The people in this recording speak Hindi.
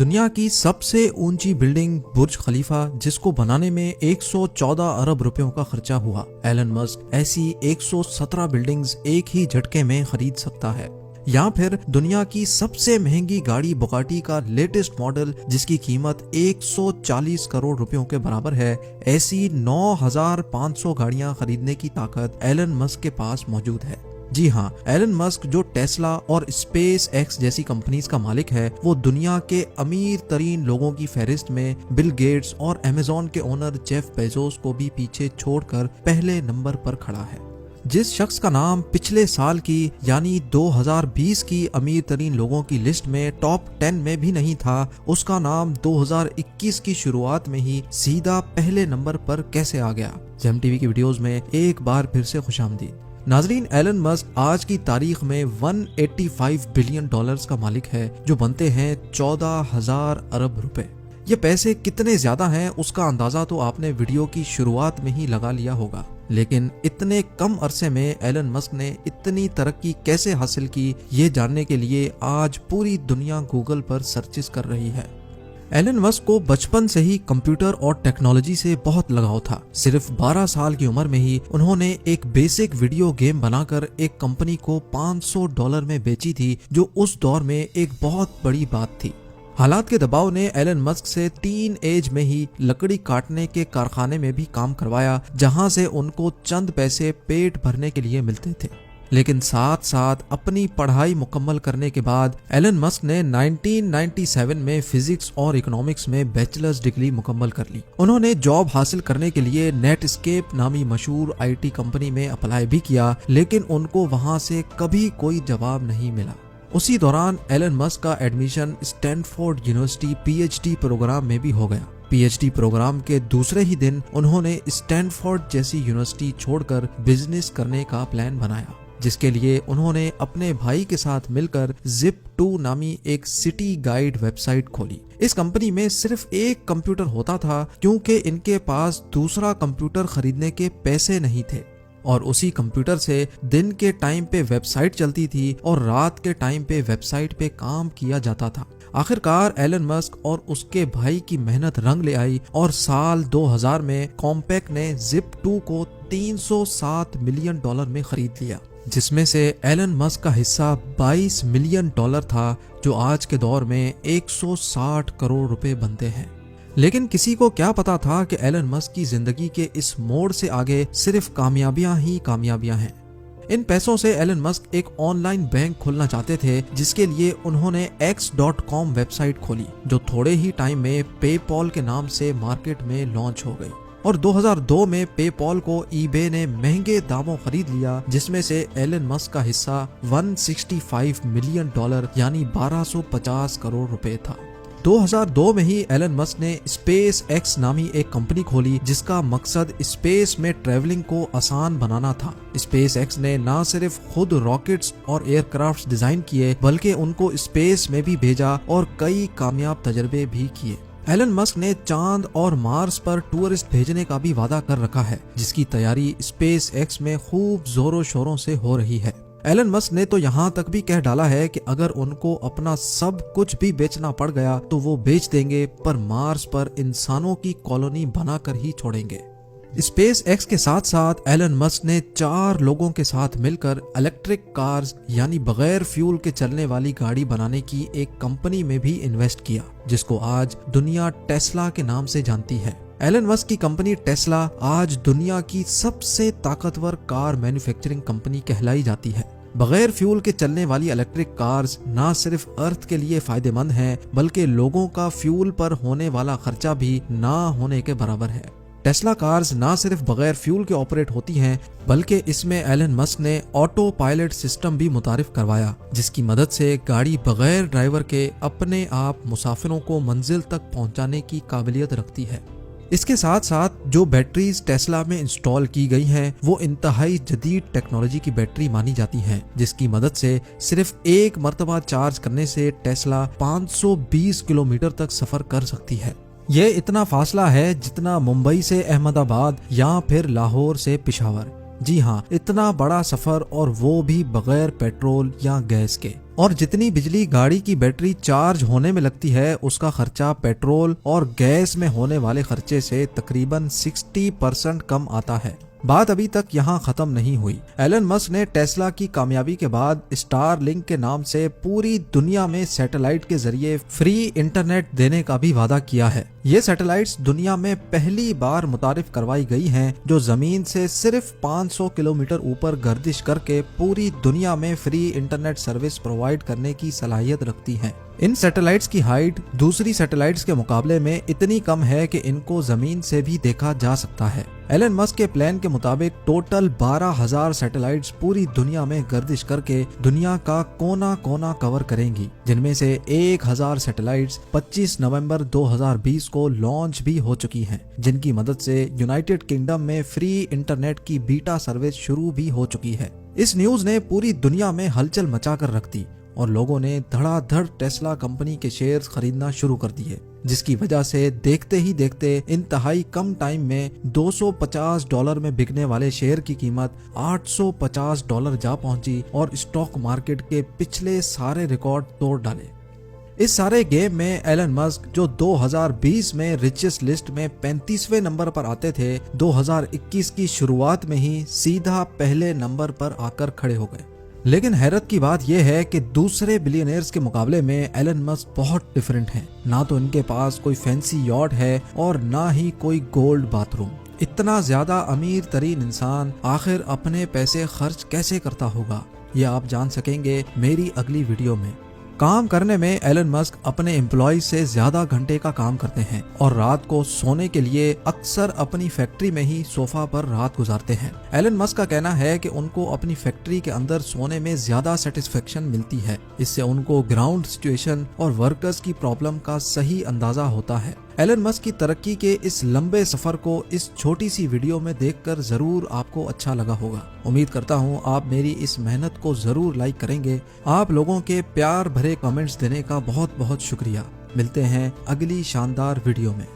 दुनिया की सबसे ऊंची बिल्डिंग बुर्ज खलीफा, जिसको बनाने में 114 अरब रुपयों का खर्चा हुआ। एलन मस्क ऐसी 117 बिल्डिंग्स एक ही झटके में खरीद सकता है। या फिर दुनिया की सबसे महंगी गाड़ी बुगाटी का लेटेस्ट मॉडल, जिसकी कीमत 140 करोड़ रुपयों के बराबर है, ऐसी 9500 गाड़ियां खरीदने की ताकत एलन मस्क के पास मौजूद है। जी हाँ, एलन मस्क जो टेस्ला और स्पेस एक्स जैसी कंपनीज का मालिक है, वो दुनिया के अमीर तरीन लोगों की फहरिस्त में बिल गेट्स और अमेज़न के ओनर जेफ बेजोस को भी पीछे छोड़कर पहले नंबर पर खड़ा है। जिस शख्स का नाम पिछले साल की यानी 2020 की अमीर तरीन लोगों की लिस्ट में टॉप 10 में भी नहीं था, उसका नाम 2021 की शुरुआत में ही सीधा पहले नंबर पर कैसे आ गया। जेम टीवी की वीडियोस में एक बार फिर से खुशामदीद। नाजरीन, एलन मस्क आज की तारीख में 185 बिलियन डॉलर्स का मालिक है, जो बनते हैं 14,000 अरब रुपए। ये पैसे कितने ज्यादा हैं उसका अंदाजा तो आपने वीडियो की शुरुआत में ही लगा लिया होगा, लेकिन इतने कम अरसे में एलन मस्क ने इतनी तरक्की कैसे हासिल की, ये जानने के लिए आज पूरी दुनिया गूगल पर सर्चेस कर रही है। एलन मस्क को बचपन से ही कंप्यूटर और टेक्नोलॉजी से बहुत लगाव था। सिर्फ 12 साल की उम्र में ही उन्होंने एक बेसिक वीडियो गेम बनाकर एक कंपनी को $500 में बेची थी, जो उस दौर में एक बहुत बड़ी बात थी। हालात के दबाव ने एलन मस्क से टीन एज में ही लकड़ी काटने के कारखाने में भी काम करवाया, जहां से उनको चंद पैसे पेट भरने के लिए मिलते थे। लेकिन साथ साथ अपनी पढ़ाई मुकम्मल करने के बाद एलन मस्क ने 1997 में फिजिक्स और इकोनॉमिक्स में बैचलर्स डिग्री मुकम्मल कर ली। उन्होंने जॉब हासिल करने के लिए नेटस्केप नामी मशहूर आईटी कंपनी में अप्लाई भी किया, लेकिन उनको वहां से कभी कोई जवाब नहीं मिला। उसी दौरान एलन मस्क का admission Stanford University PhD programme में भी हो गया। पीएचडी प्रोग्राम के दूसरे ही दिन उन्होंने स्टैनफोर्ड जैसी यूनिवर्सिटी छोड़कर बिजनेस करने का प्लान बनाया, जिसके लिए उन्होंने अपने भाई के साथ मिलकर Zip2 नामी एक सिटी गाइड वेबसाइट खोली। इस कंपनी में सिर्फ एक कंप्यूटर होता था, क्योंकि इनके पास दूसरा कंप्यूटर खरीदने के पैसे नहीं थे, और उसी कंप्यूटर से दिन के टाइम पे वेबसाइट चलती थी और रात के टाइम पे वेबसाइट पे काम किया जाता था। आखिरकार एलन मस्क और उसके भाई की मेहनत रंग ले आई और साल 2000 में कॉम्पैक ने Zip2 को $307 मिलियन में खरीद लिया, जिसमें से एलन मस्क का हिस्सा $22 मिलियन था, जो आज के दौर में 160 करोड़ रुपए बनते हैं। लेकिन किसी को क्या पता था कि एलन मस्क की जिंदगी के इस मोड़ से आगे सिर्फ कामयाबियां ही कामयाबियां हैं। इन पैसों से एलन मस्क एक ऑनलाइन बैंक खोलना चाहते थे, जिसके लिए उन्होंने X.com वेबसाइट खोली, जो थोड़े ही टाइम में पेपॉल के नाम से मार्केट में लॉन्च हो गई। और 2002 में पेपॉल को ईबे ने महंगे दामों खरीद लिया, जिसमें से एलन मस्क का हिस्सा $165 मिलियन यानी 1250 करोड़ रुपए था। 2002 में ही एलन मस्क ने स्पेस एक्स नामी एक कंपनी खोली, जिसका मकसद स्पेस में ट्रैवलिंग को आसान बनाना था। स्पेस एक्स ने न सिर्फ खुद रॉकेट्स और एयरक्राफ्ट डिजाइन किए, बल्कि उनको स्पेस में भी भेजा और कई कामयाब तजर्बे भी किए। एलन मस्क ने चांद और मार्स पर टूरिस्ट भेजने का भी वादा कर रखा है, जिसकी तैयारी स्पेस एक्स में खूब जोरों शोरों से हो रही है। एलन मस्क ने तो यहाँ तक भी कह डाला है कि अगर उनको अपना सब कुछ भी बेचना पड़ गया तो वो बेच देंगे, पर मार्स पर इंसानों की कॉलोनी बनाकर ही छोड़ेंगे। स्पेस एक्स के साथ साथ एलन मस्क ने 4 लोगों के साथ मिलकर इलेक्ट्रिक कार्स यानी बगैर फ्यूल के चलने वाली गाड़ी बनाने की एक कंपनी में भी इन्वेस्ट किया, जिसको आज दुनिया टेस्ला के नाम से जानती है। एलन मस्क की कंपनी टेस्ला आज दुनिया की सबसे ताकतवर कार मैन्युफैक्चरिंग कंपनी कहलाई जाती है। बगैर फ्यूल के चलने वाली इलेक्ट्रिक कार्स न सिर्फ अर्थ के लिए फायदेमंद हैं, बल्कि लोगों का फ्यूल पर होने वाला खर्चा भी ना होने के बराबर है। टेस्ला कार्स ना सिर्फ बगैर फ्यूल के ऑपरेट होती हैं, बल्कि इसमें एलन मस्क ने ऑटो पायलट सिस्टम भी मुतारिफ करवाया, जिसकी मदद से गाड़ी बगैर ड्राइवर के अपने आप मुसाफिरों को मंजिल तक पहुंचाने की काबिलियत रखती है। इसके साथ साथ जो बैटरीज टेस्ला में इंस्टॉल की गई हैं, वो इंतहाई जदीद टेक्नोलॉजी की बैटरी मानी जाती हैं, जिसकी मदद से सिर्फ एक मरतबा चार्ज करने से टेस्ला 520 किलोमीटर तक सफर कर सकती है। ये इतना फासला है जितना मुंबई से अहमदाबाद या फिर लाहौर से पेशावर। जी हाँ, इतना बड़ा सफर, और वो भी बगैर पेट्रोल या गैस के। और जितनी बिजली गाड़ी की बैटरी चार्ज होने में लगती है उसका खर्चा पेट्रोल और गैस में होने वाले खर्चे से तकरीबन 60% कम आता है। बात अभी तक यहाँ खत्म नहीं हुई। एलन मस्क ने टेस्ला की कामयाबी के बाद स्टारलिंक के नाम से पूरी दुनिया में सैटेलाइट के जरिए फ्री इंटरनेट देने का भी वादा किया है। ये सैटेलाइट्स दुनिया में पहली बार मुतारिफ करवाई गई हैं, जो जमीन से सिर्फ 500 किलोमीटर ऊपर गर्दिश करके पूरी दुनिया में फ्री इंटरनेट सर्विस प्रोवाइड करने की सलाहियत रखती हैं। इन सैटेलाइट्स की हाइट दूसरी सैटेलाइट्स के मुकाबले में इतनी कम है कि इनको जमीन से भी देखा जा सकता है। एलन मस्क के प्लान के मुताबिक टोटल 12,000 सैटेलाइट्स पूरी दुनिया में गर्दिश करके दुनिया का कोना कोना कवर करेंगी, जिनमें से 1,000 सैटेलाइट्स 25 नवंबर 2020 को लॉन्च भी हो चुकी हैं, जिनकी मदद से यूनाइटेड किंगडम में फ्री इंटरनेट की बीटा सर्विस शुरू भी हो चुकी है। इस न्यूज ने पूरी दुनिया में हलचल मचा कर रख दी और लोगों ने धड़ाधड़ टेस्ला कंपनी के शेयर्स खरीदना शुरू कर दिए, जिसकी वजह से देखते ही देखते इंतहाई कम टाइम में $250 में बिकने वाले शेयर की कीमत $850 जा पहुंची और स्टॉक मार्केट के पिछले सारे रिकॉर्ड तोड़ डाले। इस सारे गेम में एलन मस्क, जो 2020 में रिचेस्ट लिस्ट में 35वें नंबर पर आते थे, 2021 की शुरुआत में ही सीधा पहले नंबर पर आकर खड़े हो गए। लेकिन हैरत की बात यह है कि दूसरे बिलियनियर्स के मुकाबले में एलन मस्क बहुत डिफरेंट हैं। ना तो इनके पास कोई फैंसी यॉट है और ना ही कोई गोल्ड बाथरूम। इतना ज्यादा अमीर तरीन इंसान आखिर अपने पैसे खर्च कैसे करता होगा, ये आप जान सकेंगे मेरी अगली वीडियो में। काम करने में एलन मस्क अपने एम्प्लॉय से ज्यादा घंटे का काम करते हैं और रात को सोने के लिए अक्सर अपनी फैक्ट्री में ही सोफा पर रात गुजारते हैं। एलन मस्क का कहना है कि उनको अपनी फैक्ट्री के अंदर सोने में ज्यादा सेटिस्फेक्शन मिलती है। इससे उनको ग्राउंड सिचुएशन और वर्कर्स की प्रॉब्लम का सही अंदाजा होता है। एलन मस्क की तरक्की के इस लंबे सफर को इस छोटी सी वीडियो में देखकर जरूर आपको अच्छा लगा होगा। उम्मीद करता हूँ आप मेरी इस मेहनत को जरूर लाइक करेंगे। आप लोगों के प्यार भरे कमेंट्स देने का बहुत बहुत शुक्रिया। मिलते हैं अगली शानदार वीडियो में।